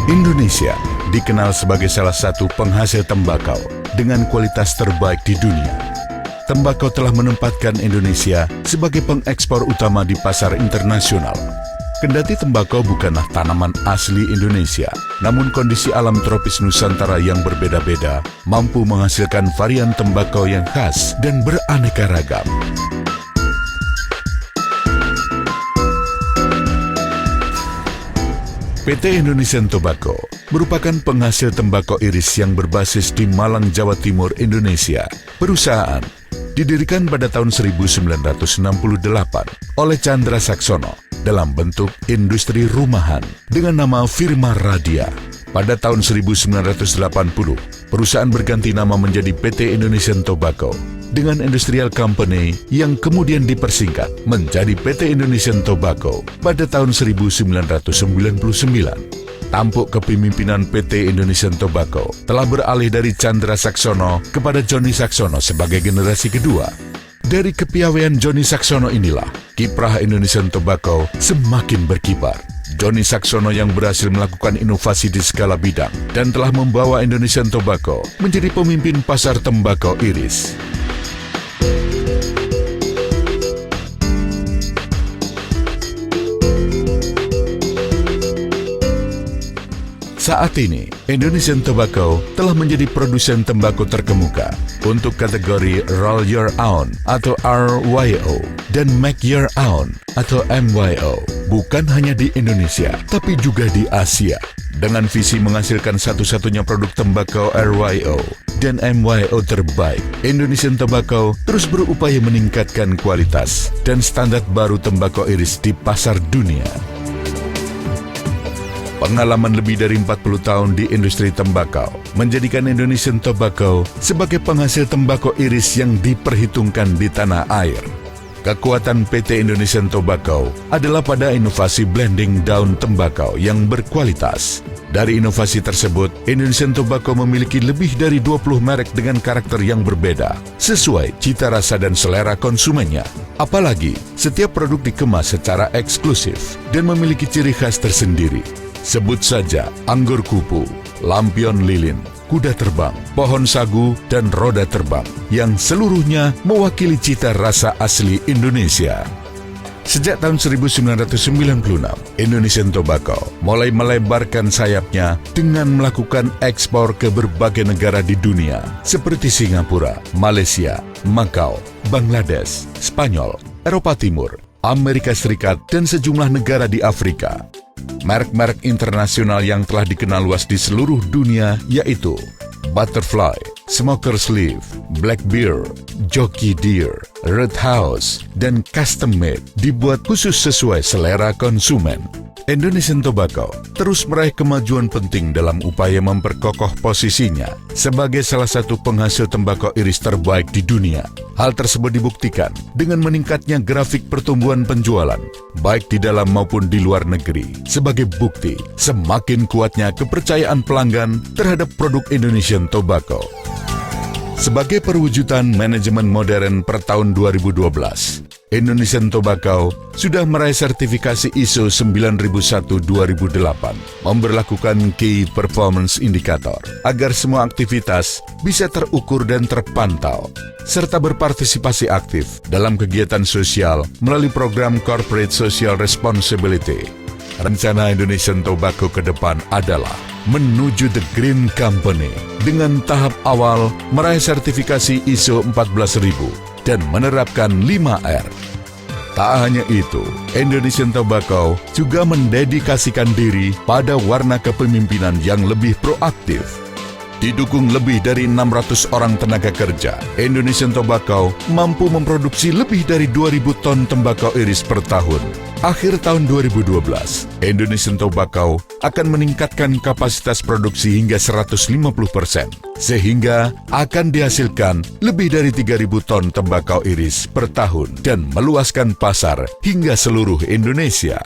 Indonesia dikenal sebagai salah satu penghasil tembakau dengan kualitas terbaik di dunia. Tembakau telah menempatkan Indonesia sebagai pengekspor utama di pasar internasional. Kendati tembakau bukanlah tanaman asli Indonesia, namun kondisi alam tropis Nusantara yang berbeda-beda mampu menghasilkan varian tembakau yang khas dan beraneka ragam. PT Indonesian Tobacco merupakan penghasil tembakau iris yang berbasis di Malang, Jawa Timur, Indonesia. Perusahaan didirikan pada tahun 1968 oleh Chandra Saksono dalam bentuk industri rumahan dengan nama Firma Radia. Pada tahun 1980, perusahaan berganti nama menjadi PT Indonesian Tobacco dengan Industrial Company yang kemudian dipersingkat menjadi PT Indonesian Tobacco pada tahun 1999. Tampuk kepemimpinan PT Indonesian Tobacco telah beralih dari Chandra Saksono kepada Joni Saksono sebagai generasi kedua. Dari kepiawaian Joni Saksono inilah, kiprah Indonesian Tobacco semakin berkibar. Joni Saksono yang berhasil melakukan inovasi di segala bidang dan telah membawa Indonesian Tobacco menjadi pemimpin pasar tembakau iris. Saat ini, Indonesian Tobacco telah menjadi produsen tembakau terkemuka untuk kategori Roll Your Own atau RYO dan Make Your Own atau MYO. Bukan hanya di Indonesia, tapi juga di Asia. Dengan visi menghasilkan satu-satunya produk tembakau RYO dan MYO terbaik, Indonesian Tobacco terus berupaya meningkatkan kualitas dan standar baru tembakau iris di pasar dunia. Pengalaman lebih dari 40 tahun di industri tembakau menjadikan Indonesian Tobacco sebagai penghasil tembakau iris yang diperhitungkan di tanah air. Kekuatan PT Indonesian Tobacco adalah pada inovasi blending daun tembakau yang berkualitas. Dari inovasi tersebut, Indonesian Tobacco memiliki lebih dari 20 merek dengan karakter yang berbeda, sesuai cita rasa dan selera konsumennya. Apalagi, setiap produk dikemas secara eksklusif dan memiliki ciri khas tersendiri. Sebut saja anggur kupu, lampion lilin, kuda terbang, pohon sagu, dan roda terbang yang seluruhnya mewakili cita rasa asli Indonesia. Sejak tahun 1996, Indonesian Tobacco mulai melebarkan sayapnya dengan melakukan ekspor ke berbagai negara di dunia seperti Singapura, Malaysia, Makau, Bangladesh, Spanyol, Eropa Timur, Amerika Serikat, dan sejumlah negara di Afrika. Merek-merek internasional yang telah dikenal luas di seluruh dunia yaitu Butterfly, Smoker's Leaf, Black Bear, Jockey Deer, Red House, dan Custom Made dibuat khusus sesuai selera konsumen. Indonesian Tobacco terus meraih kemajuan penting dalam upaya memperkokoh posisinya sebagai salah satu penghasil tembakau iris terbaik di dunia. Hal tersebut dibuktikan dengan meningkatnya grafik pertumbuhan penjualan, baik di dalam maupun di luar negeri. Sebagai bukti, semakin kuatnya kepercayaan pelanggan terhadap produk Indonesian Tobacco. Sebagai perwujudan manajemen modern per tahun 2012, Indonesian Tobacco sudah meraih sertifikasi ISO 9001-2008, memberlakukan Key Performance Indicator agar semua aktivitas bisa terukur dan terpantau, serta berpartisipasi aktif dalam kegiatan sosial melalui program Corporate Social Responsibility. Rencana Indonesian Tobacco ke depan adalah menuju The Green Company dengan tahap awal meraih sertifikasi ISO 14000 dan menerapkan 5R. Tak hanya itu, Indonesian Tobacco juga mendedikasikan diri pada warna kepemimpinan yang lebih proaktif. Didukung lebih dari 600 orang tenaga kerja, Indonesian Tobacco mampu memproduksi lebih dari 2.000 ton tembakau iris per tahun. Akhir tahun 2012, Indonesian Tobacco akan meningkatkan kapasitas produksi hingga 150%, sehingga akan dihasilkan lebih dari 3.000 ton tembakau iris per tahun dan meluaskan pasar hingga seluruh Indonesia.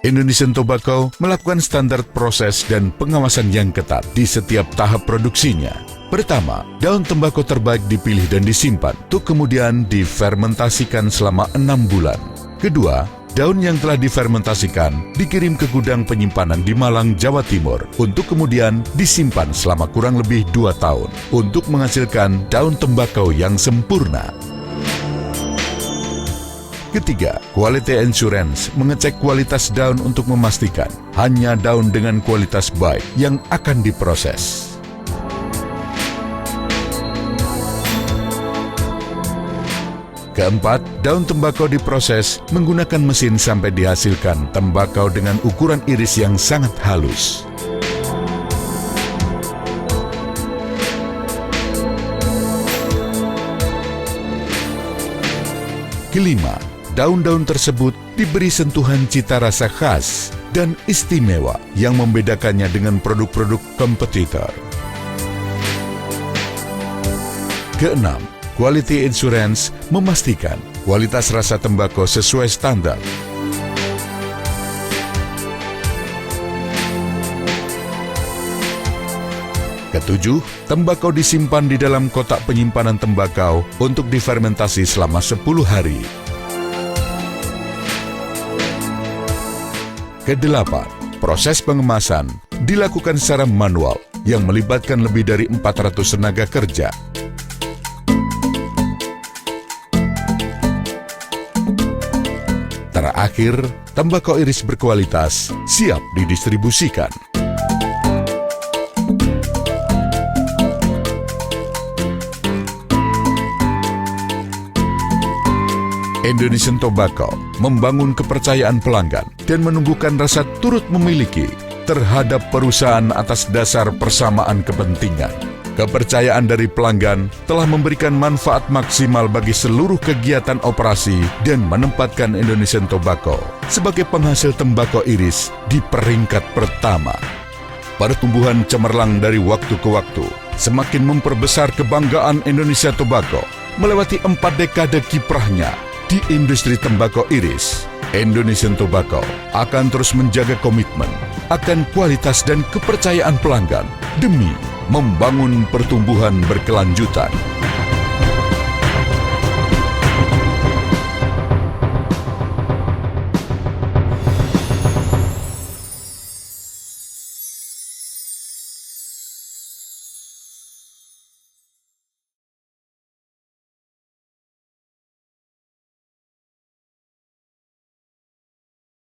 Indonesian Tobacco melakukan standar proses dan pengawasan yang ketat di setiap tahap produksinya. Pertama, daun tembakau terbaik dipilih dan disimpan untuk kemudian difermentasikan selama 6 bulan. Kedua, daun yang telah difermentasikan dikirim ke gudang penyimpanan di Malang, Jawa Timur untuk kemudian disimpan selama kurang lebih 2 tahun untuk menghasilkan daun tembakau yang sempurna. Ketiga, quality insurance mengecek kualitas daun untuk memastikan hanya daun dengan kualitas baik yang akan diproses. Keempat, daun tembakau diproses menggunakan mesin sampai dihasilkan tembakau dengan ukuran iris yang sangat halus. Kelima, daun-daun tersebut diberi sentuhan cita rasa khas dan istimewa yang membedakannya dengan produk-produk kompetitor. Keenam, quality insurance memastikan kualitas rasa tembakau sesuai standar. Ketujuh, tembakau disimpan di dalam kotak penyimpanan tembakau untuk difermentasi selama 10 hari. Kedelapan, proses pengemasan dilakukan secara manual yang melibatkan lebih dari 400 tenaga kerja. Terakhir, tembakau iris berkualitas siap didistribusikan. Indonesian Tobacco membangun kepercayaan pelanggan dan menumbuhkan rasa turut memiliki terhadap perusahaan atas dasar persamaan kepentingan. Kepercayaan dari pelanggan telah memberikan manfaat maksimal bagi seluruh kegiatan operasi dan menempatkan Indonesian Tobacco sebagai penghasil tembakau iris di peringkat pertama. Pertumbuhan cemerlang dari waktu ke waktu semakin memperbesar kebanggaan Indonesia Tobacco melewati 4 dekade kiprahnya di industri tembakau iris. Indonesian Tobacco akan terus menjaga komitmen akan kualitas dan kepercayaan pelanggan demi membangun pertumbuhan berkelanjutan.